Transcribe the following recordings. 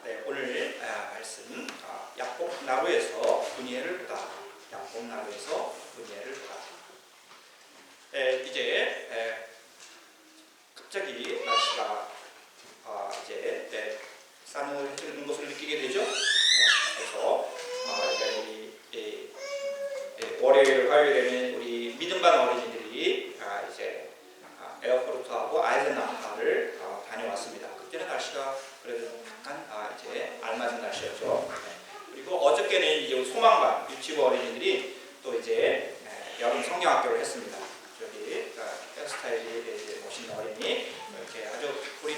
네, 오늘 말씀 야곱나루에서 분이엘을 보다. 야곱나루에서 분이엘을 보다. 이제 갑자기 날씨가 이제 싸늘해지는 것을 느끼게 되죠. 그래서 이제 월요일, 화요일에는 우리 믿음반 어린이들이 이제 에어포르트하고 아이젠하워를 다녀왔습니다. 그때는 날씨가 그래도 약간 이제 알맞은 날씨였죠. 그리고 어저께는 이제 소망반 유치부 어린이들이 또 이제 여름 성경학교를 했습니다. 저기 헤어스타일이 이제 멋있는 어린이 이렇게 아주 우리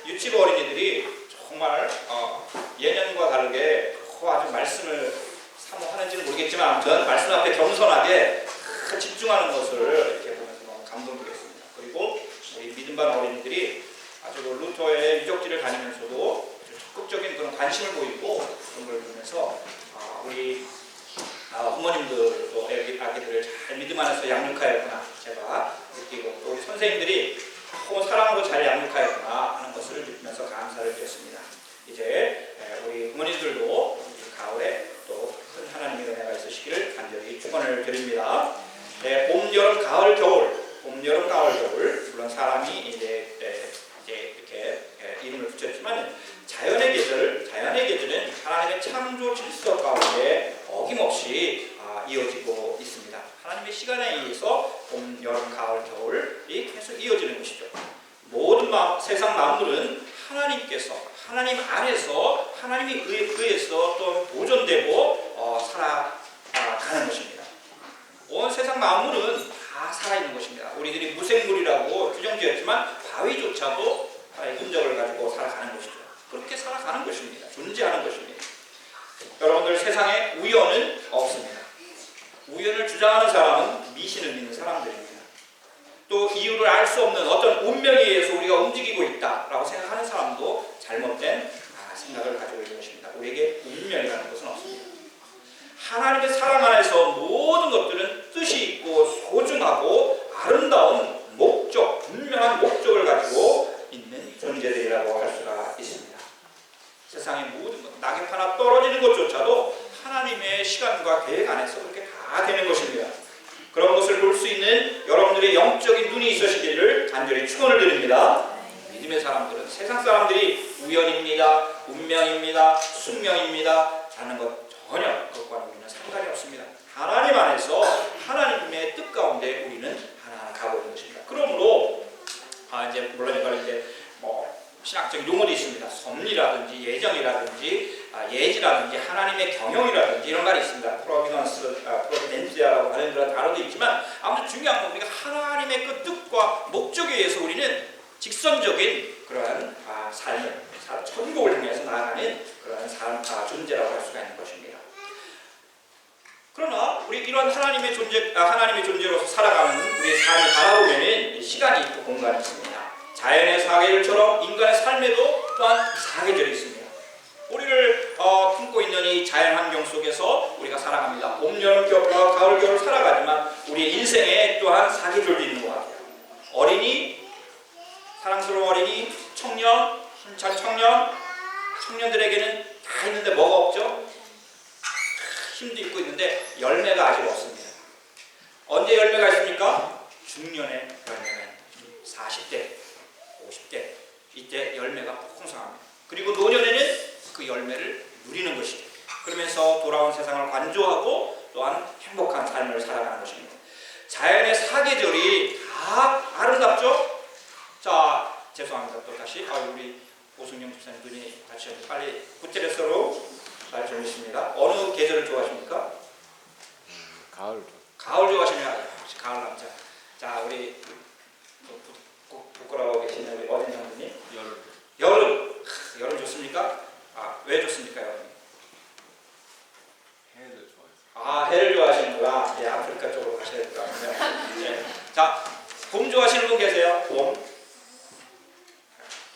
유치부 어린이들이 정말 예년과 다르게 아주 말씀을 사모하는지는 모르겠지만 아무튼 말씀 앞에 겸손하게 집중하는 것을 이렇게 보면서 너무 감동적이었습니다. 그리고 우리 믿음반 어린이들이 아주 루터의 유적지를 다니면서도 적극적인 그런 관심을 보이고 그런 걸 보면서 우리 부모님들도 아기들을 잘 믿음 안에서 양육하였구나 제가 느끼고 또 우리 선생님들이 사랑으로 잘 양육하였구나 하는 것을 느끼면서 감사를 드렸습니다. 이제 우리 부모님들도 가을에 또 큰 하나님의 은혜가 있으시기를 간절히 축원을 드립니다. 봄, 여름, 가을, 겨울, 봄, 여름, 가을, 겨울 물론 사람이 이제 이렇게 이름을 붙였지만 자연의 계절은 하나님의 창조 질서 가운데 어김없이 이어지고 있습니다. 하나님의 시간에 의해서 봄, 여름, 가을, 겨울이 계속 이어지는 것이죠. 모든 세상 만물은 하나님 안에서 하나님에 의해서 또 보존되고 살아가는 것입니다. 온 세상 만물은 다 살아있는 것입니다. 우리들이 무생물이라고 규정지었지만 바위조차도 하나의 흔적을 가지고 살아가는 것이죠. 그렇게 살아가는 것입니다. 존재하는 것입니다. 여러분들 세상에 우연은 없습니다. 우연을 주장하는 사람은 미신을 믿는 사람들입니다. 또 이유를 알 수 없는 어떤 운명에 의해서 우리가 움직이고 있다라고 생각하는 사람도 잘못된 생각을 가지고 있는 것입니다. 우리에게 운명이라는 것은 없습니다. 하나님의 사랑 안에서 모든 것들은 뜻이 있고 소중하고 아름다운 목적, 분명한 목적을 가지고 있는 존재들이라고 할 수가 있습니다. 세상의 모든 것, 낙엽 하나 떨어지는 것조차도 하나님의 시간과 계획 안에서 그렇게 다 되는 것입니다. 그런 것을 볼 수 있는 여러분들의 영적인 눈이 있으시기를 간절히 축원을 드립니다. 믿음의 사람들은 세상 사람들이 우연입니다, 운명입니다, 숙명입니다 하는 것 전혀 그것과는 우리는 상관이 없습니다. 하나님 안에서 하나님의 뜻 가운데 우리는 하나하나 가고 있는 것입니다. 그러므로 이제 물론 이제 신학적 용어도 있습니다. 섭리라든지 예정이라든지 예지라든지 하나님의 경영이라든지 이런 말이 있습니다. 프로비던스라고 하는 그런 단어도 있지만 아무튼 중요한 건 우리가 하나님의 그 뜻과 목적에 의해서 우리는 직선적인 그러한 삶을 천국을 향해서 나아가는 그러한 존재라고 할 수가 있는 것입니다. 그러나 우리 이런 하나님의 존재로서 살아가는 우리의 삶을 바라보면 시간이 있고 공간이 있습니다. 자연의 사계절처럼 인간의 삶에도 또한 사계절이 있습니다. 우리를 품고 있는 이 자연 환경 속에서 우리가 살아갑니다. 봄, 여름, 가을, 겨울 살아가지만 우리의 인생에 또한 사계절도 있는 것 같아요. 어린이, 사랑스러운 어린이, 청년, 힘찬 청년들에게는 다 있는데 뭐가 없죠? 힘도 있고 있는데 열매가 아직 없습니다. 언제 열매가 있습니까? 중년의 열매가 있습니다. 40대, 50대 이때 열매가 풍성합니다. 그리고 노년에는 그 열매를 누리는 것이죠. 그러면서 돌아온 세상을 관조하고 또한 행복한 삶을 살아가는 것입니다. 자연의 사계절이 다 아름답죠? 자, 죄송합니다. 또 다시 우리 오승영 집사님 눈이 같이 빨리 구테레스로 잘 들으십니다. 어느 계절을 좋아하십니까? 가을 좋아하시면 가을 남자. 자, 우리 부끄러워 계시는 우리 어린 장군님. 여름 좋습니까? 왜 좋습니까, 여러분? 해를 좋아해서. 해를 좋아하시는구나. 아프리카 쪽으로 가셔야 될 것 같은데. 네. 자, 봄 좋아하시는 분 계세요? 봄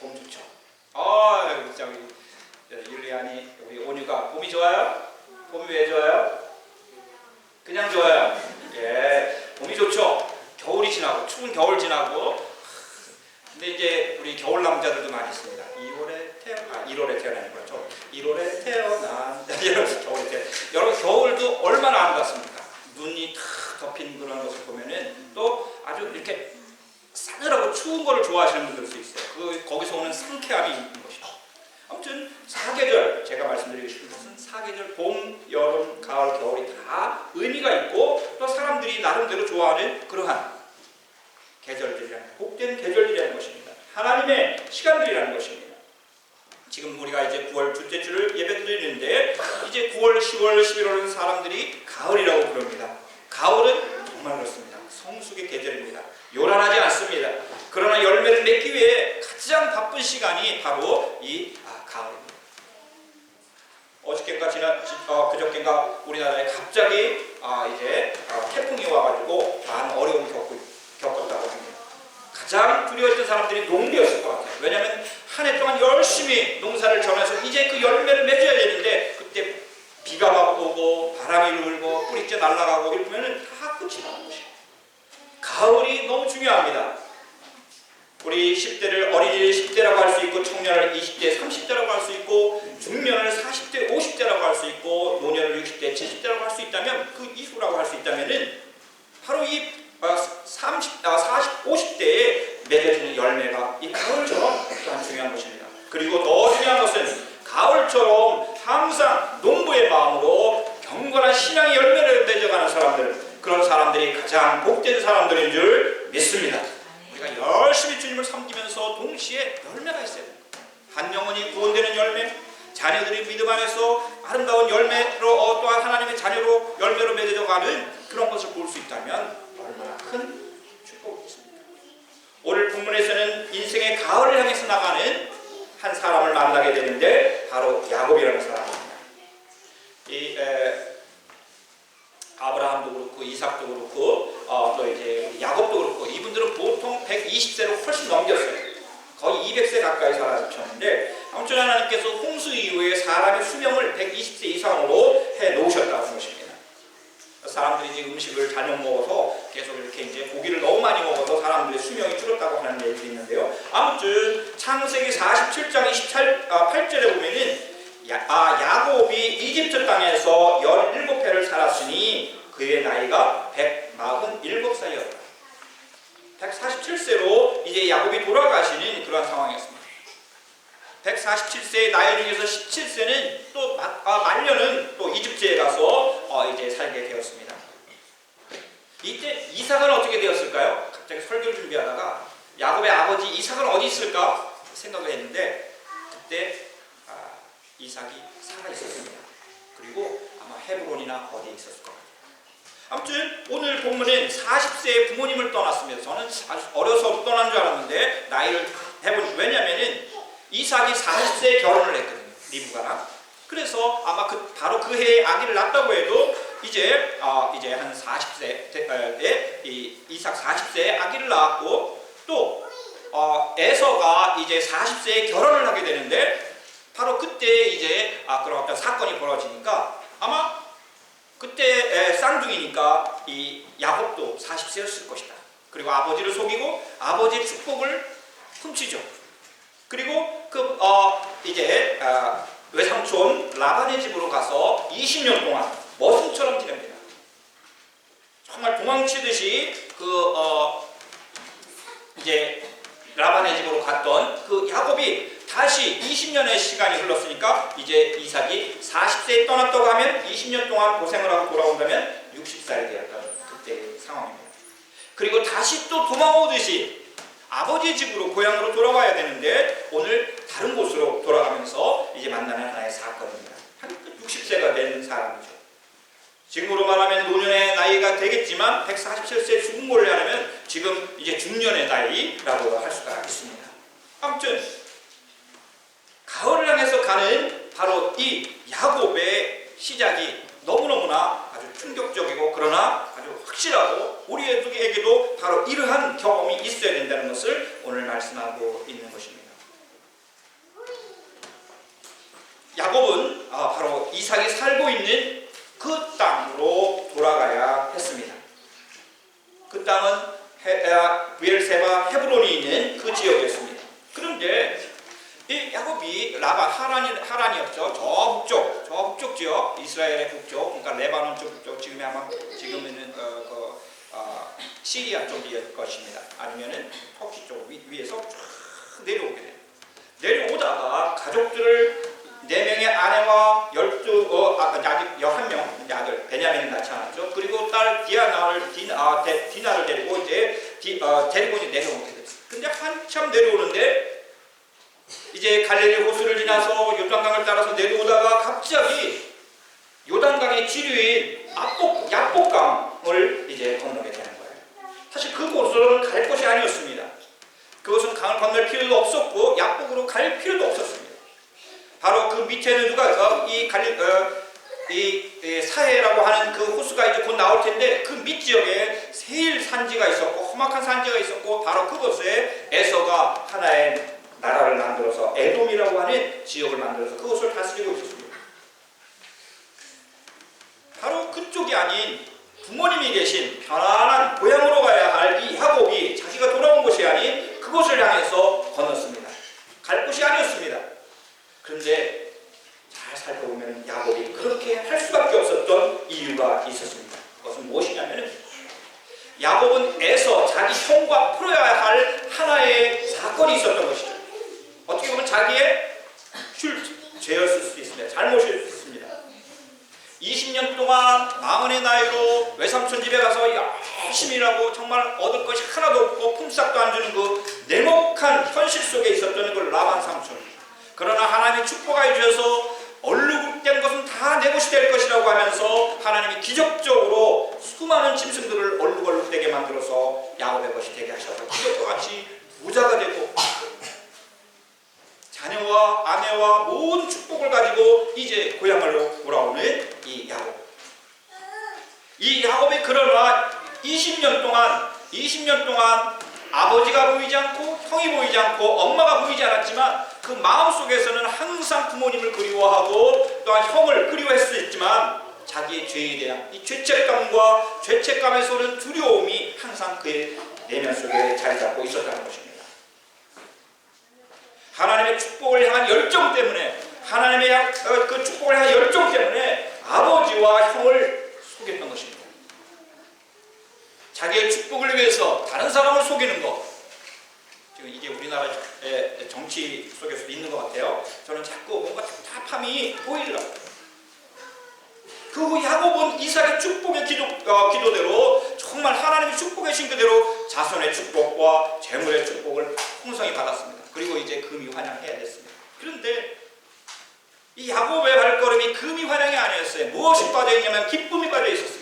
좋죠. 진짜 우리 율리안이 우리 온유가 봄이 좋아요? 봄이 왜 좋아요? 그냥 좋아요. 예, 봄이 좋죠. 겨울이 지나고 추운 겨울 지나고. 근데 이제 우리 겨울 남자들도 많이 태어나는 거죠. 1월에 태어난 겨울에 태어난. 여러분 겨울도 얼마나 아름답습니까? 눈이 탁 덮인 그런 것을 보면은 또 아주 이렇게 싸늘하고 추운 거를 좋아하시는 분들도 있어요. 거기서 오는 상쾌함이 있는 것이죠. 아무튼 사계절, 제가 말씀드리고 싶은 것은 사계절, 봄, 여름, 가을, 겨울이 다 의미가 있고 또 사람들이 나름대로 좋아하는 그러한 계절들이라는, 복된 계절이라는 것입니다. 하나님의 시간들이라는 것입니다. 지금 우리가 이제 9월 둘째 주를 예배드리는데 이제 9월, 10월, 11월은 사람들이 가을이라고 부릅니다. 가을은 정말 그렇습니다. 성숙의 계절입니다. 요란하지 않습니다. 그러나 열매를 맺기 위해 가장 바쁜 시간이 바로 이 가을입니다. 어저께인가 그저께인가 우리나라에 갑자기 이제 태풍이 와가지고 많은 어려움을 겪었다고 합니다. 가장 두려웠던 사람들이 농부였을 것 같아요. 왜냐하면 한 해 동안 열심히 농사를 전해서 이제 그 열매를 맺어야 되는데 그때 비가 막 오고 바람이 불고 뿌리째 날아가고 이러면 다 끝이 나는 것이에요. 가을이 너무 중요합니다. 우리 10대를 어린이를 10대라고 할 수 있고 청년을 20대, 30대라고 할 수 있고 중년을 40대, 50대라고 할 수 있고 노년을 60대, 70대라고 할 수 있다면 그 이후라고 할 수 있다면은 바로 이 40, 50대에 맺어지는 열매가 이 가을처럼 또한 중요한 것입니다. 그리고 더 중요한 것은 가을처럼 항상 농부의 마음으로 경건한 신앙의 열매를 맺어가는 사람들, 그런 사람들이 가장 복된 사람들인 줄 믿습니다. 우리가 열심히 주님을 섬기면서 동시에 열매가 있어야 됩니다. 한 영혼이 구원되는 열매, 자녀들이 믿음 안에서 아름다운 열매로 또한 하나님의 자녀로 열매로 맺어가는 그런 것을 볼 수 있다면 얼마나 큰 축복이 있습니까? 오늘 본문에서는 인생의 가을을 향해서 나가는 한 사람을 만나게 되는데 바로 야곱이라는 사람입니다. 이 아브라함도 그렇고 이삭도 그렇고 또 이제 야곱도 그렇고 이분들은 보통 120세를 훨씬 넘겼어요. 거의 200세 가까이 살아셨는데 아무튼 하나님께서 홍수 이후에 사람의 수명을 120세 이상으로 해 놓으셨다는 것입니다. 사람들이 이제 음식을 잘못 먹어서 계속 이렇게 이제 고기를 너무 많이 먹어서 사람들의 수명이 줄었다고 하는 얘기도 있는데요. 아무튼 창세기 47장 28절에 보면은 야곱이 이집트 땅에서 17해를 살았으니 그의 나이가 147살이었다. 147세로 이제 야곱이 돌아가시는 그런 상황이었습니다. 147세의 나이 중에서 17세는 또 말년은 또 이집트에 가서 이제 살게 되었습니다. 이때 이삭은 어떻게 되었을까요? 갑자기 설교를 준비하다가 야곱의 아버지 이삭은 어디 있을까 생각을 했는데 그때 이삭이 살아 있었습니다. 그리고 아마 헤브론이나 어디에 있었을 것 같아요. 아무튼 오늘 본문은 40세에 부모님을 떠났습니다. 저는 아주 어려서 떠난 줄 알았는데 나이를 해보니 왜냐면은 이삭이 40세에 결혼을 했거든요. 리브가랑. 그래서 아마 바로 그 해에 아기를 낳았다고 해도 이제 한 40세에 이삭 40세에 아기를 낳았고 또 에서가 이제 40세에 결혼을 하게 되는데 바로 그때 이제 그런 어떤 사건이 벌어지니까 아마 그때 쌍둥이니까 이 야곱도 40세였을 것이다. 그리고 아버지를 속이고 아버지의 축복을 훔치죠. 그리고 이제 외삼촌 라반의 집으로 가서 20년 동안 머슴처럼 지냅니다. 정말 도망치듯이 이제 라반의 집으로 갔던 그 야곱이 다시 20년의 시간이 흘렀으니까 이제 이삭이 40세에 떠났다고 하면 20년 동안 고생을 하고 돌아온다면 60살이 되었던 그때의 상황입니다. 그리고 다시 또 도망오듯이 아버지 집으로 고향으로 돌아와야 되는데 오늘 다른 곳으로 돌아가면서 이제 만나는 하나의 사건입니다. 한 60세가 된 사람이죠. 지금으로 말하면 노년의 나이가 되겠지만 147세 죽은 걸로 하면 지금 이제 중년의 나이라고 할 수가 있습니다. 아무튼 가을을 향해서 가는 바로 이 야곱의 시작이 너무너무나 아주 충격적이고 그러나 아주 확실하고 우리에게도 바로 이러한 경험이 있어야 된다는 것을 오늘 말씀하고 있는 것입니다. 야곱은 바로 이삭이 살고 있는 그 땅으로 돌아가야 했습니다. 그 땅은 브엘세바 헤브론이 있는 그 지역이었습니다. 그런데 이 야곱이 하란이었죠. 저 북쪽 지역, 이스라엘의 북쪽, 그러니까 레바논 쪽 북쪽, 지금은 시리아 쪽일 것입니다. 아니면은 터키 쪽 위에서 쭉 내려오게 돼요. 내려오다가 가족들을 4명의 아내와 11명 아들 베냐민을 낳지 않았죠. 그리고 딸 디나를 데리고 이제 데리고 내려오게 됐어요. 근데 한참 내려오는데 이제 갈릴리 호수를 지나서 요단강을 따라서 내려오다가 갑자기 요단강의 지류인 야복강을 이제 건너게 되는 거예요. 사실 그곳은 갈 곳이 아니었습니다. 그것은 강을 건널 필요도 없었고 야복으로 갈 필요도 없었습니다. 바로 그 밑에는 누가 이 사해라고 하는 그 호수가 이제 곧 나올 텐데 그 밑 지역에 세일 산지가 있었고 험악한 산지가 있었고 바로 그곳에 에서가 하나의 나라를 만들어서 에돔이라고 하는 지역을 만들어서 그것을 다스리고 있었습니다. 바로 그쪽이 아닌 부모님이 계신 편안한 고향으로 가야 할 이 야곱이 자기가 돌아온 곳이 아닌 그곳을 향해서 건넜습니다. 갈 곳이 아니었습니다. 그런데 잘 살펴보면 야곱이 그렇게 할 수밖에 없었던 이유가 있었습니다. 그것은 무엇이냐면 야곱은 자기 형과 풀어야 할 하나의 사건이 있었던 것이죠. 어떻게 보면 자기의 죄였을 수도 있습니다. 잘못일 수 있습니다. 20년 동안 마흔의 나이로 외삼촌 집에 가서 열심히 일하고 정말 얻을 것이 하나도 없고 품삯도 안 주는 그 냉혹한 현실 속에 있었던 그 라반 삼촌. 그러나 하나님이 축복하여 주셔서 얼룩된 것은 다 내 것이 될 것이라고 하면서 하나님이 기적적으로 수많은 짐승들을 얼룩되게 만들어서 야곱의 것이 되게 하셔서 기적과 같이 부자가 되고 자녀와 아내와 모든 축복을 가지고 이제 고향으로 돌아오는 이 야곱. 이 야곱이 그러나 20년 동안 아버지가 보이지 않고 형이 보이지 않고 엄마가 보이지 않았지만 그 마음속에서는 항상 부모님을 그리워하고 또한 형을 그리워했을 수 있지만 자기의 죄에 대한 이 죄책감과 죄책감에서 오는 두려움이 항상 그의 내면 속에 자리 잡고 있었다는 것입니다. 하나님의 축복을 향한 열정 때문에 그 축복을 향한 열정 때문에 아버지와 형을 속였던 것입니다. 자기의 축복을 위해서 다른 사람을 속이는 것, 지금 이게 우리나라의 정치 속에서도 있는 것 같아요. 저는 자꾸 뭔가 답답함이 보이더라고요. 그 야곱은 이삭의 축복의 기도대로 정말 하나님의 축복의 신 그대로 자손의 축복과 재물의 축복을 풍성히 받았습니다. 그리고 이제 금이 환영해야 됐습니다. 그런데 이 야곱의 발걸음이 금이 환영이 아니었어요. 무엇이 빠져있냐면 기쁨이 빠져 있었습니다.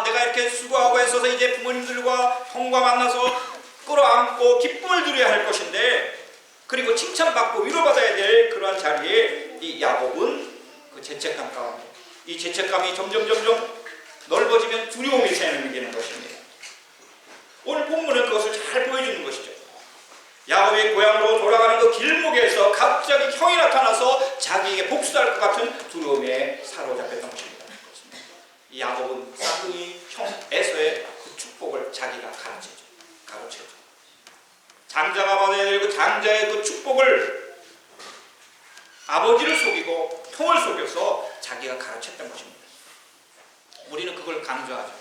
내가 이렇게 수고하고 애써서 이제 부모님들과 형과 만나서 끌어안고 기쁨을 누려야 할 것인데, 그리고 칭찬받고 위로받아야 될 그러한 자리에 이 야곱은 그 죄책감 가운데, 이 죄책감이 점점 넓어지면 두려움이 생기는 것입니다. 오늘 본문은 그것을 잘 보여주는 것이죠. 야곱이 고향으로 돌아가는 그 길목에서 갑자기 형이 나타나서 자기에게 복수할 것 같은 두려움에 사로잡혔던 것입니다. 이 야곱은 쌍둥이 형 에서의 그 축복을 자기가 가로채죠. 장자가 받아야 될 그 장자의 그 축복을 아버지를 속이고 형을 속여서 자기가 가로챘던 것입니다. 우리는 그걸 강조하죠.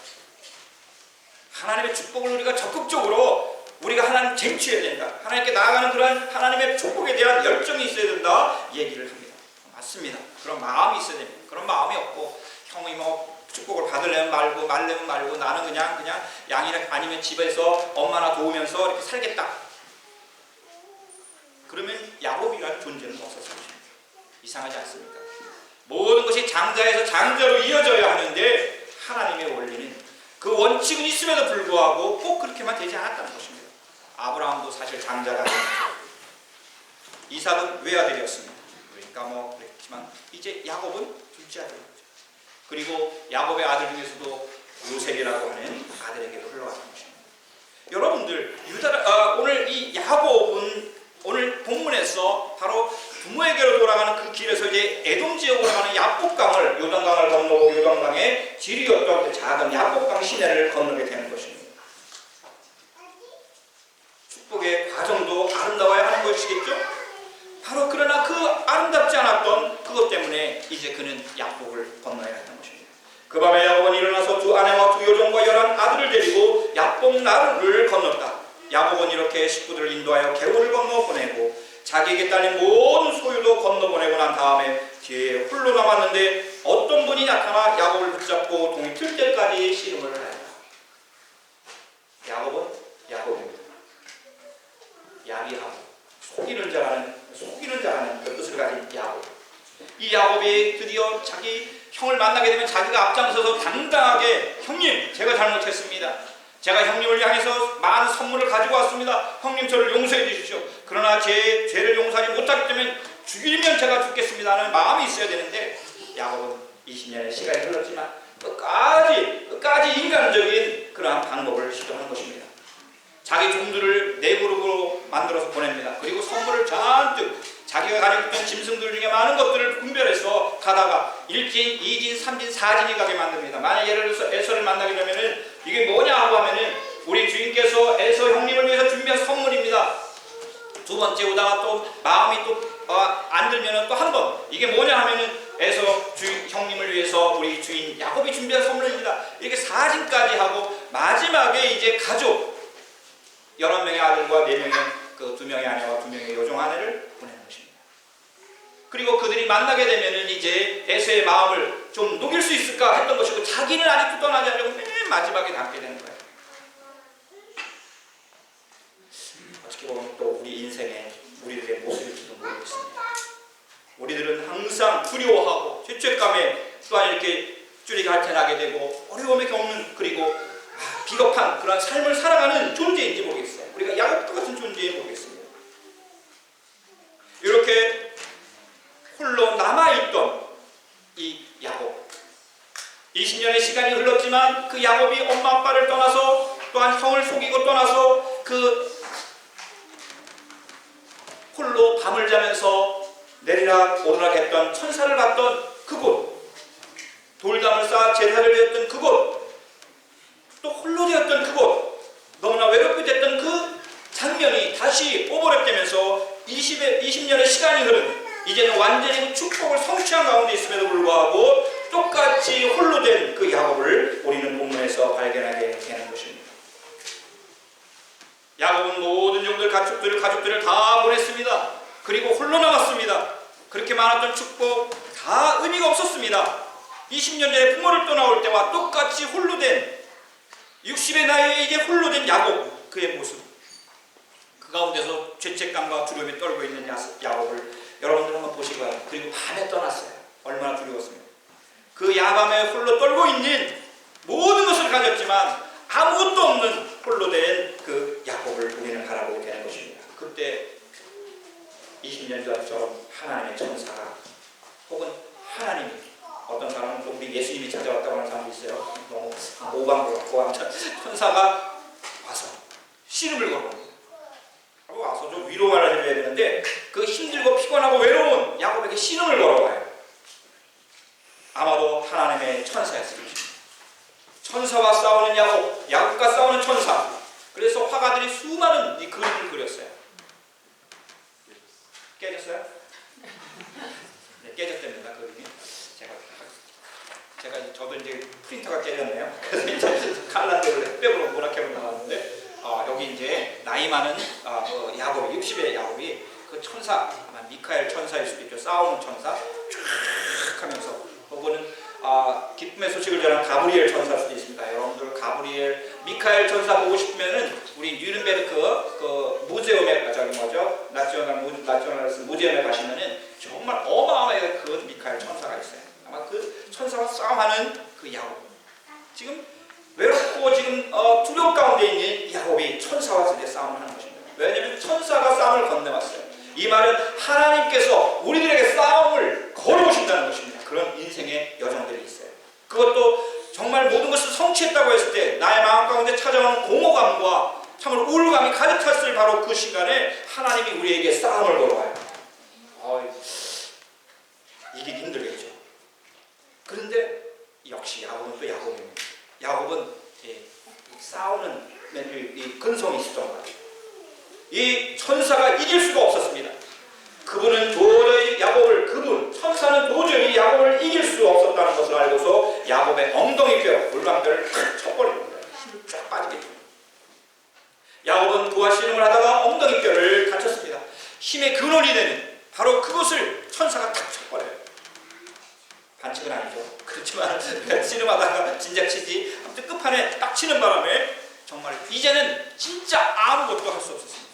하나님의 축복을 우리가 적극적으로 우리가 하나님 쟁취해야 된다. 하나님께 나아가는 그런 하나님의 축복에 대한 열정이 있어야 된다. 얘기를 합니다. 맞습니다. 그런 마음이 있어야 됩니다. 그런 마음이 없고 형이 축복을 받으려면 말려면 말고 나는 그냥 양이나 아니면 집에서 엄마나 도우면서 이렇게 살겠다. 그러면 야곱이라는 존재는 없었습니다. 이상하지 않습니까? 모든 것이 장자에서 장자로 이어져야 하는데 하나님의 원리는 그 원칙은 있음에도 불구하고 꼭 그렇게만 되지 않았다는 것입니다. 아브라함도 사실 장자가 아니었죠. 이삭은 외아들이었습니다. 그러니까 그랬지만 이제 야곱은 둘째 아들이었죠. 그리고 야곱의 아들 중에서도 요셉이라고 하는 아들에게도 흘러갔던 것입니다. 여러분들 오늘 이 야곱은 오늘 본문에서 바로 부모에게로 돌아가는 그 길에서 이제 에돔 지역으로 가는 야복강을 요단강을 건너고 요단강의 지류였던 그 작은 야복강 시내를 건너게 되는 것입니다. 축복의 과정도 아름다워야 하는 것이겠죠? 바로 그러나 그 아름답지 않았던 그것 때문에 이제 그는 야복을 건너야 했던 것입니다. 그 밤에 야곱은 일어나서 두 아내와 두 여종과 11 아들을 데리고 야복 나루를 건넜다. 야곱은 이렇게 식구들을 인도하여 개울을 건너 보내고 자기에게 딸린 모든 소유도 건너 보내고 난 다음에 뒤에 홀로 남았는데 어떤 분이 나타나 야곱을 붙잡고 동이 틀 때까지 씨름을 하였다. 야곱은 야곱입니다. 야비하고 속이는 자라는 그 뜻을 가진 야곱. 이 야곱이 드디어 자기 형을 만나게 되면 자기가 앞장서서 당당하게 형님 제가 잘못했습니다. 제가 형님을 향해서 많은 선물을 가지고 왔습니다. 형님 저를 용서해 주십시오. 그러나 제 죄를 용서하지 못하기 때문에 죽이면 제가 죽겠습니다 하는 마음이 있어야 되는데 야곱은 20년의 시간이 흘렀지만 끝까지 인간적인 그러한 방법을 시도하는 것입니다. 자기 종들을 네 그룹으로 만들어서 보냅니다. 그리고 선물을 잔뜩 자기가 가지고 있던 짐승들 중에 많은 것들을 분별해서 가다가 1진, 2진, 3진, 4진이 가게 만듭니다. 만약 예를 들어서 에서를 만나게 되면은 이게 뭐냐 하고 하면은 우리 주인께서 에서 형님을 위해서 준비한 선물입니다. 두 번째 오다가 또 마음이 또 안 들면은 또 한 번 이게 뭐냐 하면은 에서 형님을 위해서 우리 주인 야곱이 준비한 선물입니다. 이렇게 4진까지 하고 마지막에 이제 가족 11명의 아들과 4명의 그 2명의 아내와 2명의 여종 아내를 보내는 것입니다. 그리고 그들이 만나게 되면은 이제 에서의 마음을 좀 녹일 수 있을까 했던 것이고 자기는 아직도 떠나지 않으려고 맨 마지막에 남게 되는 거예요. 어떻게 보면 또 우리 인생에 우리들의 모습일지도 모르겠습니다. 우리들은 항상 두려워하고 죄책감에 또한 이렇게 쭈리게 할퇴나게 되고 어려움에 겪는 그리고 비겁한 그런 삶을 살아가는 존재인지 모르겠어요. 우리가 야곱과 같은 존재인지 모르겠습니다. 이렇게 홀로 남아있던 이 야곱 20년의 시간이 흘렀지만 그 야곱이 엄마 아빠를 떠나서 또한 형을 속이고 떠나서 그 홀로 밤을 자면서 내리락 오르락 했던 천사를 봤던 그곳 돌담을 쌓아 제사를 드렸던 그곳 또 홀로 되었던 그곳 너무나 외롭게 됐던 그 장면이 다시 오버랩되면서 20년의 시간이 흐른 이제는 완전히 그 축복을 성취한 가운데 있음에도 불구하고 똑같이 홀로 된 그 야곱을 우리는 본문에서 발견하게 되는 것입니다. 야곱은 모든 종들 가족들을 다 보냈습니다. 그리고 홀로 남았습니다. 그렇게 많았던 축복 다 의미가 없었습니다. 20년 전에 부모를 떠나올 때와 똑같이 홀로 된 60의 나이에 이제 홀로 된 야곱 그의 모습 그 가운데서 죄책감과 두려움에 떨고 있는 야곱을 여러분들 한번 보시기 바랍니다. 그리고 밤에 떠났어요. 얼마나 두려웠습니까? 그 야밤에 홀로 떨고 있는 모든 것을 가졌지만 아무것도 없는 홀로 된 그 야곱을 우리는 바라보게 되는 것입니다. 그때 20년 전처럼 하나님의 천사가 혹은 하나님이 어떤 사람은 또 우리 예수님이 찾아왔다고 하는 사람도 있어요. 너무 오방부럽고 천사가 와서 씨름을 걸어옵니다. 와서 좀 위로를 해줘야 되는데 그 힘들고 피곤하고 외로운 야곱에게 씨름을 걸어와요. 아마도 하나님의 천사였을 것입니다. 천사와 싸우는 야곱, 야곱과 싸우는 천사. 그래서 화가들이 수많은 이 그림을 그렸어요. 깨졌어요? 네, 깨졌답니다. 그림이. 제가 저도 이제 프린터가 깨졌네요. 그래서 이제 칼라대로 햇볕으로 모락해로 나왔는데 여기 이제 나이 많은 야곱이 60의 야곱이 그 천사 아마 미카엘 천사일 수도 있죠. 싸우는 천사 쫙 하면서 혹은 기쁨의 소식을 전하는 가브리엘 천사일 수도 있습니다. 여러분들 가브리엘 미카엘 천사 보고 싶으면은 우리 뉴른베르크 그 무제움에 저기 뭐죠 나치오날스 무제움에 가시면은 정말 어마어마하게 그 미카엘 천사가 있어요. 아마 그 천사와 싸움하는 그 야곱 지금 외롭고 지금 두려움 가운데 있는 야곱이 천사와 이제 싸움을 하는 것입니다. 왜냐하면 천사가 싸움을 건네왔어요. 이 말은 하나님께서 우리들에게 싸움을 걸어오신다는 것입니다. 그런 인생의 여정들이 있어요. 그것도 정말 모든 것을 성취했다고 했을 때 나의 마음 가운데 찾아오는 공허감과 참으로 우울감이 가득 찼을 바로 그 시간에 하나님이 우리에게 싸움을 걸어와요. 이기기 힘들겠죠. 그런데 역시 야곱은 또 야곱입니다. 야곱은 싸우는 이 근성이 있었던 것 같아요. 이 천사가 이길 수가 없었습니다. 그분은 도저히 천사는 도저히 야곱을 이길 수 없었다는 것을 알고서 야곱의 엉덩이뼈, 물방뼈를 탁 쳐버린 겁니다. 힘이 쫙 빠지게 됩니다. 야곱은 그와 씨름을 하다가 엉덩이뼈를 다쳤습니다. 힘의 근원이 되는 바로 그것을 천사가 탁 쳐버려요. 반칙은 아니죠. 그렇지만 씨름하다가 진작 치지, 아무튼 끝판에 딱 치는 바람에 정말 이제는 진짜 아무것도 할 수 없었습니다.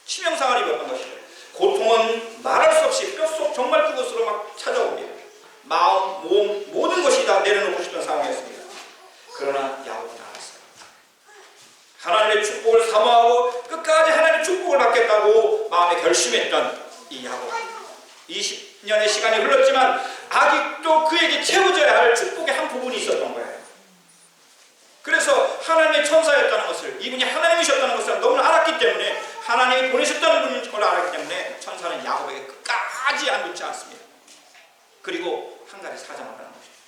치명상을 입었던 것이죠. 고통은 말할 수 없이 뼛속 정말 그것으로 막 찾아옵니다. 마음, 몸, 모든 것이 다 내려놓고 싶은 상황이었습니다. 그러나 야곱은 알았어요. 하나님의 축복을 사모하고 끝까지 하나님의 축복을 받겠다고 마음에 결심했던 이 야곱. 20년의 시간이 흘렀지만 아직도 그에게 채워져야 할 축복의 한 부분이 있었던 거예요. 그래서 하나님의 천사였다는 것을, 이분이 하나님이셨다는 것을 너무 알았기 때문에, 하나님이 보내셨다는 분인 걸 알았기 때문에 천사는 야곱에게 끝까지 안 놓지 않습니다. 그리고 한 가지 사정을 하는 것입니다.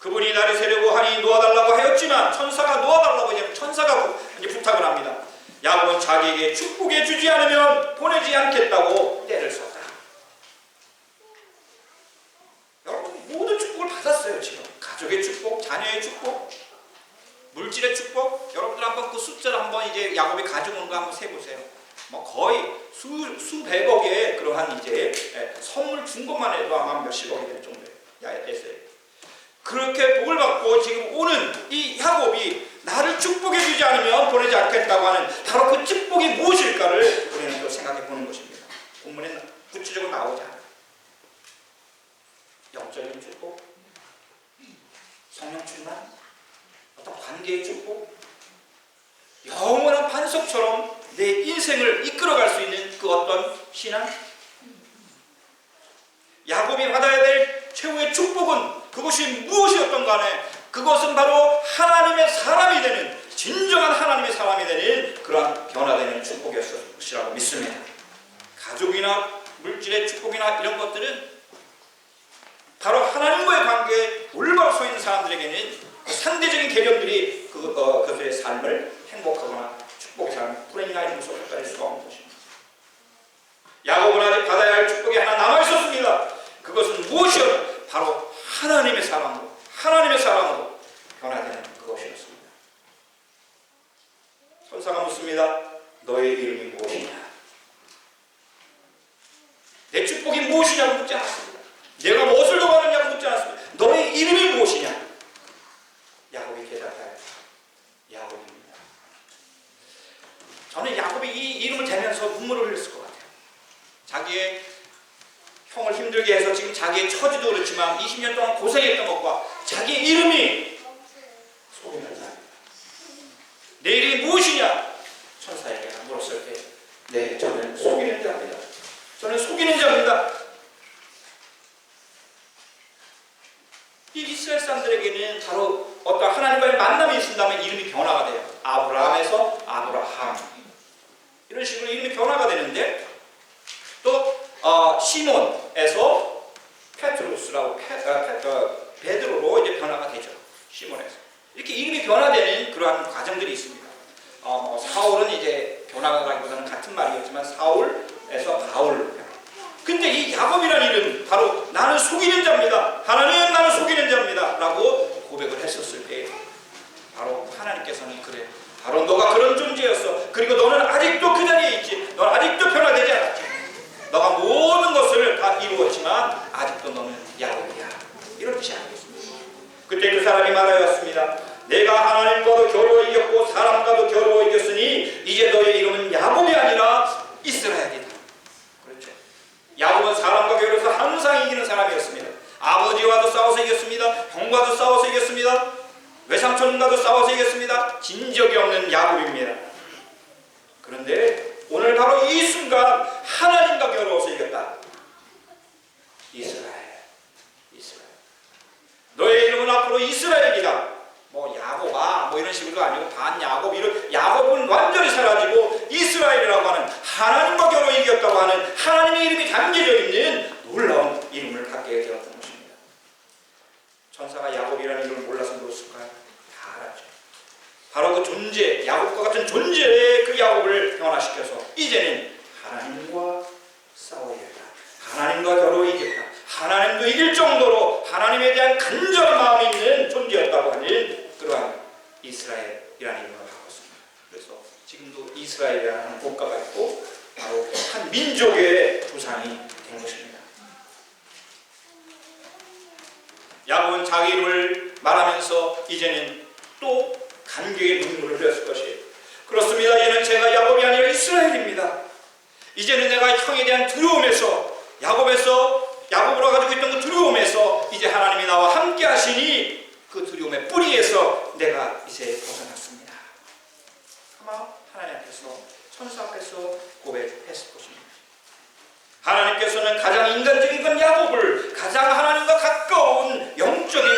그분이 나를 세려고 하니 놓아달라고 하였지만, 천사가 놓아달라고 이제 천사가 이제 부탁을 합니다. 야곱은 자기에게 축복해 주지 않으면 보내지 않겠다고 떼를 썼다. 여러분, 모든 축복을 받았어요. 지금 가족의 축복, 자녀의 축복, 물질의 축복. 여러분들 한번 그 숫자를 한번 이제 야곱이 가져온 거 한번 세보세요. 뭐 거의 수백억의 그러한 이제 선물 준 것만 해도 아마 몇십억이 될 정도예요. 그렇게 복을 받고 지금 오는 이 야곱이 나를 축복해 주지 않으면 보내지 않겠다고 하는 바로 그 축복이 무엇일까를 우리는 또 생각해 보는 것입니다. 본문에 구체적으로 나오지 않아요. 영적인 축복, 성령 충만, 어떤 관계의 축복, 영원한 반석처럼 내 인생을 이끌어갈 수 있는 그 어떤 신앙. 야곱이 받아야 될 최후의 축복은 그것이 무엇이었던 간에 그것은 바로 하나님의 사람이 되는, 진정한 하나님의 사람이 되는 그러한 변화되는 축복이었을 것이라고 믿습니다. 가족이나 물질의 축복이나 이런 것들은 바로 하나님과의 관계에 올바로 서 있는 사람들에게는 그 상대적인 개념들이 그들의 삶을 행복하거나 축복의 삶, 불행이나 이런 것으로 갈 수가 없는 것입니다. 야곱은 아직 받아야 할 축복이 하나 남아있었습니다. 그것은 무엇이었나? 바로 하나님의 사랑으로 변화되는 그것이었습니다. 천사가 묻습니다. 너의 이름이 무엇이냐? 내 축복이 무엇이냐고 묻지 않았습니다. 내가 무엇을 도와느냐고 묻지 않았습니다. 너의 이름이 무엇이냐? 야곱이 대답하여 야곱입니다. 저는 야곱이 이 이름을 대면서 눈물을 흘렸을 것 같아요. 자기의 형을 힘들게 해서 지금 자기의 처지도 그렇지만 20년 동안 고생했던 것과 자기 이름이 속이 난다. 내 이름이 무엇이냐? 천사에게 물었을 때, 네, 저는 속이는 자입니다. 저는 속이는 자입니다. 이 이스라엘 사람들에게는 바로 어떤 하나님과의 만남이 있는다면 이름이 변화가 돼요. 아브라함에서 아브라함, 이런 식으로 이름이 변화가 되는데, 또 시몬에서 페트루스라고 베드로로 이제 변화가 되죠. 시몬에서 이렇게 이름이 변화되는 그러한 과정들이 있습니다. 사울은 이제 변화가기보다는 같은 말이었지만 사울에서 바울. 근데 이 야곱이라는 이름, 바로 나는 속이는 자입니다. 하나님, 나는 속이는 자입니다 라고 고백을 했었을 때 바로 하나님께서는 그래, 바로 너가 그런 존재였어. 그리고 너는 아직도 그 자리에 있지. 너는 아직도 변화되지 않았지. 너가 모든 것을 다 이루었지만 아직도 너는 야곱이야. 이런 뜻이 아니겠습니까? 그때 그 사람이 말하였습니다. 내가 하나님과도 겨루어 이겼고 사람과도 겨루어 이겼으니 이제 너의 이름은 야곱이 아니라 이스라엘이다. 그렇죠. 야곱은 사람과 겨루어서 항상 이기는 사람이었습니다. 아버지와도 싸워서 이겼습니다. 형과도 싸워서 이겼습니다. 외삼촌과도 싸워서 이겼습니다. 진적이 없는 야곱입니다. 그런데 오늘 바로 이 순간 하나님과 겨루어서 이겼다. 이스라엘. 너의 이름은 앞으로 이스라엘이다. 뭐 야곱아 뭐 이런 식으로 아니고 반야곱, 이런 야곱은 완전히 사라지고 이스라엘이라고 하는 하나님과 겨루어 이겼다고 하는 하나님의 이름이 담겨져 있는 놀라운 이름을 갖게 되었던 것입니다. 천사가 야곱이라는 이름을 몰라서 그랬을까요? 다 알았죠. 바로 그 존재, 야곱과 같은 존재의 그 야곱을 변화시켜서 이제는 하나님과 싸워야겠다. 하나님과 겨루어야겠다. 하나님도 이길 정도로 하나님에 대한 간절한 마음이 있는 존재였다고 하는 그러한 이스라엘이라는 이름을 바꿨습니다. 그래서 지금도 이스라엘이라는 국가가 있고 바로 한 민족의 조상이 된 것입니다. 야곱은 자기 이름을 말하면서 이제는 또 감격의 눈물을 흘렸을 것이에요. 그렇습니다. 얘는 제가 야곱이 아니라 이스라엘입니다. 이제는 내가 형에 대한 두려움에서 야곱으로 가지고 있던 그 두려움에서 이제 하나님이 나와 함께 하시니 그 두려움의 뿌리에서 내가 이제 벗어났습니다. 아마 하나님 앞에서 천사 앞에서 고백했을 것입니다. 하나님께서는 가장 인간적인 건 야곱을 가장 하나님과 가까운 영적인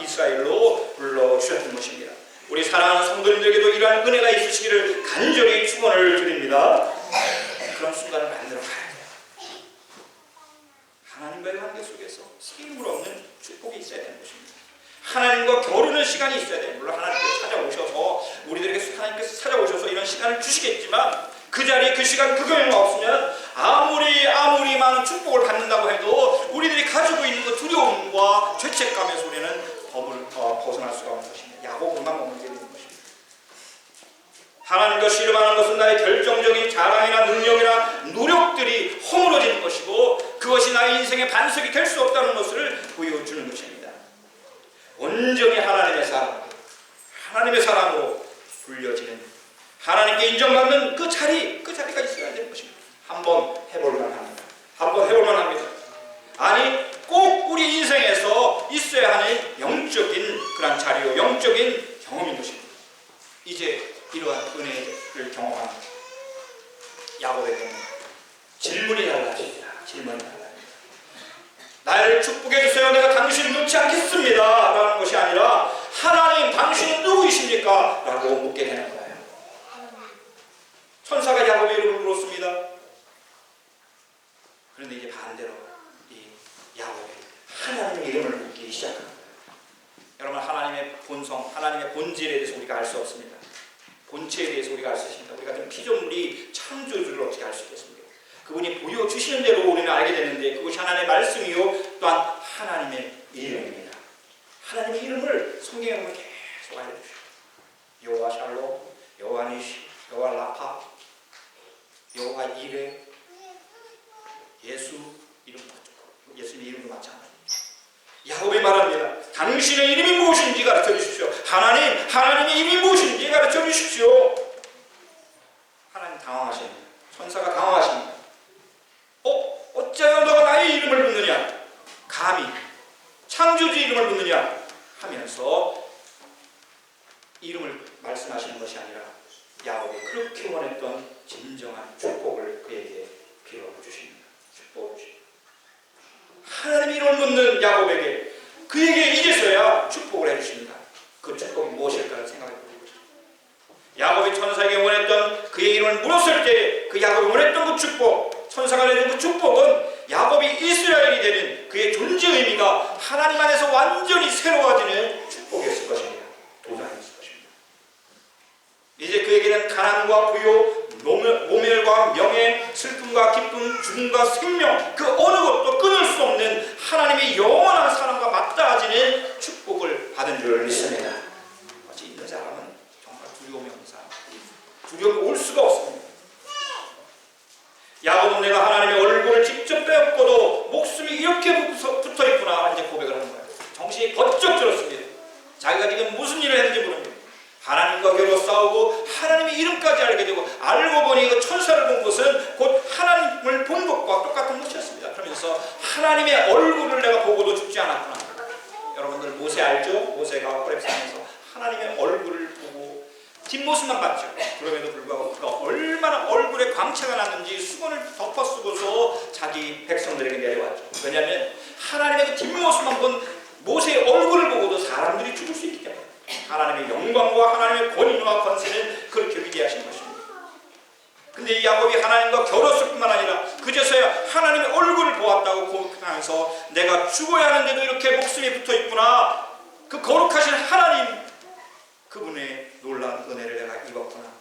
이스라엘로 불러주셨던 것입니다. 우리 사랑하는 성도님들에게도 이러한 은혜가 있으시기를 간절히 축원을 드립니다. 그런 순간을 만들어 가야 돼요. 하나님과의 관계 속에서 세임을 얻는 축복이 있어야 되는 것입니다. 하나님과 겨루는 시간이 있어야 돼요. 물론 하나님께서 찾아오셔서 우리들에게 하나님께서 찾아오셔서 이런 시간을 주시겠지만 그 자리, 그 시간, 그 경우가 없으면 아무리 많은 축복을 받는다고 해도 우리들이 가지고 있는 그 두려움과 죄책감에서 우리는 벗어날 수가 없는 것입니다. 야곱만 머물게 되는 것입니다. 하나님과 씨름하는 것은 나의 결정적인 자랑이나 능력이나 노력들이 허물어지는 것이고 그것이 나의 인생의 반석이 될 수 없다는 것을 보여주는 것입니다. 온전히 하나님의 사람으로 불려지는 하나님께 인정받는 그 자리가 있어야 되는 것입니다. 한번 해볼만 합니다. 아니 꼭 우리 인생에서 있어야 하는 영적인 그런 자리요, 영적인 경험인 것입니다. 이제 이러한 은혜를 경험한 야곱에게는 질문이 달라집니다. 나를 축복해 주세요. 내가 당신을 놓지 않겠습니다. 라는 것이 아니라 하나님 당신은 누구이십니까? 라고 묻게 되는 거예요. 천사가 야곱의 이름을 불렀습니다. 그런데 이제 반대로 이 야곱이 하나님의 이름을 묻기 시작합니다. 여러분, 하나님의 본성, 하나님의 본질에 대해서 우리가 알 수 없습니다. 본체에 대해서 우리가 알 수 있습니다. 우리 같은 피조물이 창조주를 어떻게 알 수 있겠습니까? 그분이 보여주시는 대로 우리는 알게 되는데 그것이 하나님의 말씀이요 또한 하나님의 이름입니다. 하나님의 이름을 성경에 보면 계속 알려주십니다. 여호와 샬롬, 여호와 니시, 여호와 라파, 여호와 이레, 예수 이름 맞죠? 예수님 이름도 맞잖아요. 야곱이 말합니다. 당신의 이름이 무엇인지 가르쳐 주십시오. 하나님의 이름이 무엇인지 가르쳐 주십시오. 하나님 당황하십니다. 천사가 당황하십니다. 어찌하여 너가 나의 이름을 묻느냐? 감히 창조주 이름을 묻느냐? 하면서 이름을 말씀하시는 것이 아니라 야곱이 그렇게 원했던 진정한 축복을 그에게 빌어주십니다. 하나님의 이름을 묻는 야곱에게 그에게 이제서야 축복을 해주십니다. 그 축복이 무엇일까 생각해 보는 것입니다. 야곱이 천사에게 원했던 그의 이름을 물었을 때 그 야곱이 원했던 그 축복, 천사가 내준 그 축복은 야곱이 이스라엘이 되는 그의 존재 의미가 하나님 안에서 완전히 새로워지는 축복이었을 것입니다. 도전이었을 것입니다. 이제 그에게는 가난과 부요, 모멸과 명예, 슬픔과 기쁨, 죽음과 생명 그 어느 것도 끊을 수 없는 하나님의 영원한 사랑과 맞닿아지는 축복을 받은 줄 믿습니다. 어찌 있는 사람은 정말 두려움이 없는 사람, 두려움이 올 수가 없습니다. 야곱은 내가 하나님의 얼굴을 직접 빼앗고도 목숨이 이렇게 붙어있구나 이제 고백을 하는 거예요. 정신이 번쩍 들었습니다. 자기가 지금 무슨 일을 했는지 모릅니다. 하나님과 겨루 싸우고 하나님의 이름까지 알게 되고 알고 보니 그 천사를 본 것은 곧 하나님을 본 것과 똑같은 것이었습니다. 그러면서 하나님의 얼굴을 내가 보고도 죽지 않았구나. 여러분들 모세 알죠? 모세가 호렙산에서 하나님의 얼굴을 보고 뒷모습만 봤죠. 그럼에도 불구하고 그가 얼마나 얼굴에 광채가 났는지 수건을 덮어 쓰고서 자기 백성들에게 내려왔죠. 왜냐하면 하나님의 그 뒷모습만 본 모세의 얼굴을 보고도 사람들이 죽을 수 있기 때문에 하나님의 영광과 하나님의 권위와 권세는 그렇게 위대하신 것입니다. 근데 이 야곱이 하나님과 겨뤘을 뿐만 아니라 그제서야 하나님의 얼굴을 보았다고 고백하면서 내가 죽어야 하는데도 이렇게 목숨이 붙어있구나. 그 거룩하신 하나님, 그 그분의 놀라운 은혜를 내가 입었구나.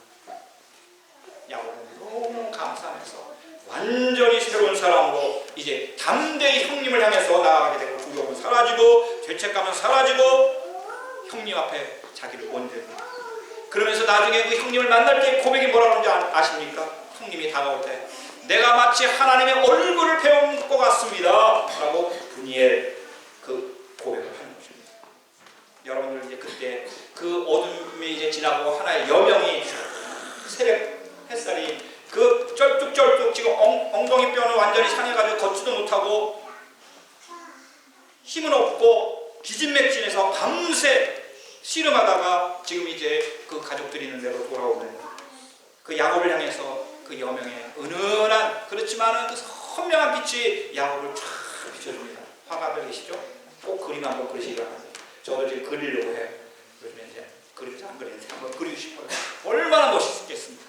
야곱은 너무 감사하면서 완전히 새로운 사람으로 이제 담대히 형님을 향해서 나아가게 되고, 두려움은 사라지고 죄책감은 사라지고 형님 앞에 자기를 온전히, 그러면서 나중에 그 형님을 만날 때 고백이 뭐라고 하는지 아십니까? 형님이 다가올 때 내가 마치 하나님의 얼굴을 배운 것 같습니다 라고 분이엘 그 고백을 하는 것입니다. 여러분들 이제 그때 그 어둠이 이제 지나고 하나의 여명이 새벽 햇살이 그 쩔뚝쩔뚝 지금 엉덩이 뼈는 완전히 상해가지고 걷지도 못하고 힘은 없고 기진맥진해서 밤새 씨름하다가 지금 이제 그 가족들이 있는 데로 돌아오는 그 야곱을 향해서 그 여명의 은은한 그렇지만은 그 선명한 빛이 야곱을 쫙 비춰줍니다. 화가들 계시죠? 꼭 그림 한번 그리시기 바랍니다. 저도 지금 그리려고 해요. 요즘에 이제 그림을 잘 안 그리는데 한번 그리고 싶어요. 얼마나 멋있겠습니까?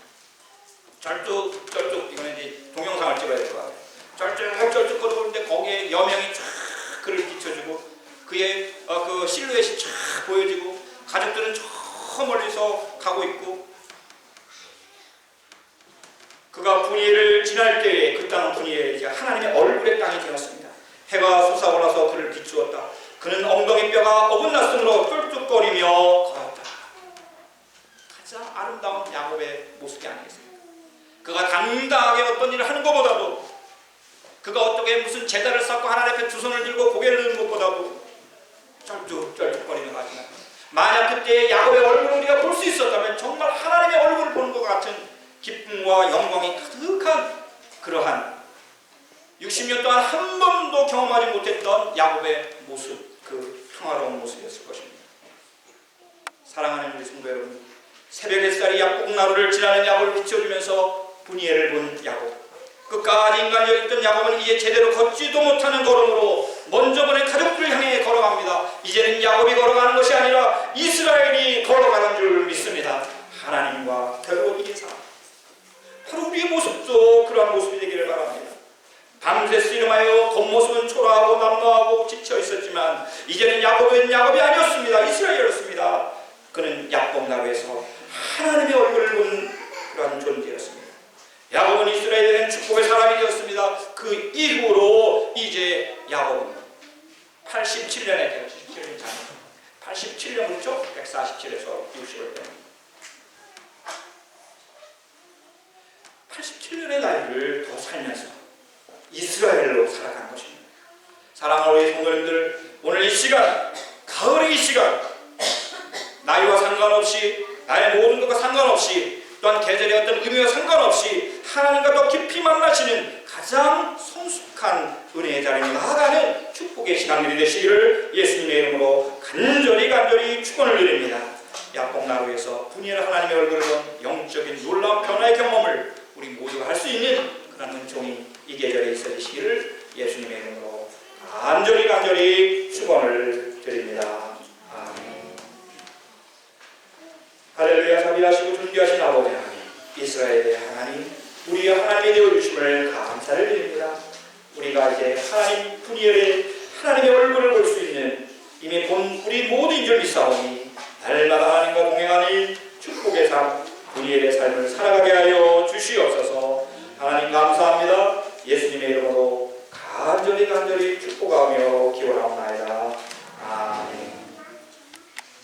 쩔뚝쩔뚝, 이거는 이제 동영상을 찍어야 될 것 같아요. 쩔뚝거리는데 거기에 여명이 쫙 그를 비춰주고 그의 그 실루엣이 쫙 보여지고 가족들은 저 멀리서 가고 있고, 그가 분이엘을 지날 때에 그 땅은 분이엘이 하나님의 얼굴의 땅이 되었습니다. 해가 솟아올라서 그를 비추었다. 그는 엉덩이 뼈가 어긋났으므로 쫄뚝거리며 걸었다. 가장 아름다운 야곱의 모습이 아니겠습니까? 그가 당당하게 어떤 일을 하는 것보다도, 그가 어떻게 무슨 제단을 쌓고 하나님 앞에 두 손을 들고 고개를 드는 것보다도 쩔뚝쩔뚝거리며 가지만, 만약 그때 야곱의 얼굴을 우리가 볼 수 있었다면 정말 하나님의 얼굴을 보는 것 같은 기쁨과 영광이 가득한 그러한 60년 동안 한 번도 경험하지 못했던 야곱의 모습, 그 평화로운 모습이었을 것입니다. 사랑하는 우리 성도 여러분, 새벽 햇살이 약복나루를 지나는 야곱을 비춰주면서 분이엘을 본 야곱, 끝까지 인간적이 있던 야곱은 이제 제대로 걷지도 못하는 걸음으로 먼저 보낸 가족들을 향해 걸어갑니다. 이제는 야곱이 걸어가는 것이 아니라 이스라엘이 걸어가는 줄 믿습니다. 하나님과 결국 이 삶, 바로 우리의 모습도 그러한 모습이 되기를 바랍니다. 밤새 씨름하여 겉모습은 초라하고 남노하고 지쳐 있었지만 이제는 야곱은 야곱이 아니었습니다. 이스라엘이었습니다. 그는 약복나루에서 하나님의 얼굴을 본 그러한 존재였습니다. 야곱은 이스라엘에 대한 축복의 사람이 되었습니다. 그 이후로 이제 야곱은 87년에 되었죠. 87년 그렇죠? 147에서 60을 때 87년의 나이를 더 살면서 이스라엘로 살아가는 것입니다. 사랑하는 우리 성도님들, 오늘 이 시간, 가을의 이 시간, 나이와 상관없이, 나의 모든 것과 상관없이, 또한 계절의 어떤 의미와 상관없이 하나님과 더 깊이 만나시는 가장 성숙한 은혜의 자리에 나아가는 축복의 시간들이 되시기를 예수님의 이름으로 간절히 축원을 드립니다. 약복나루에서 분이엘 하나님의 얼굴을 본 영적인 놀라운 변화의 경험을 우리 모두가 할 수 있는 그런 은총이 이 계절에 있어지시기를 예수님의 이름으로 간절히 축원을 드립니다. 아멘. 할렐루야. 자비하시고 존귀하신 아버지 하나님, 이스라엘의 하나님, 우리의 하나님이 되어주심을 감사를 드립니다. 우리가 이제 하나님 분이엘의 하나님의 얼굴을 볼 수 있는 이미 본 우리 모두인 줄 믿사오니 날마다 하나님과 동행하니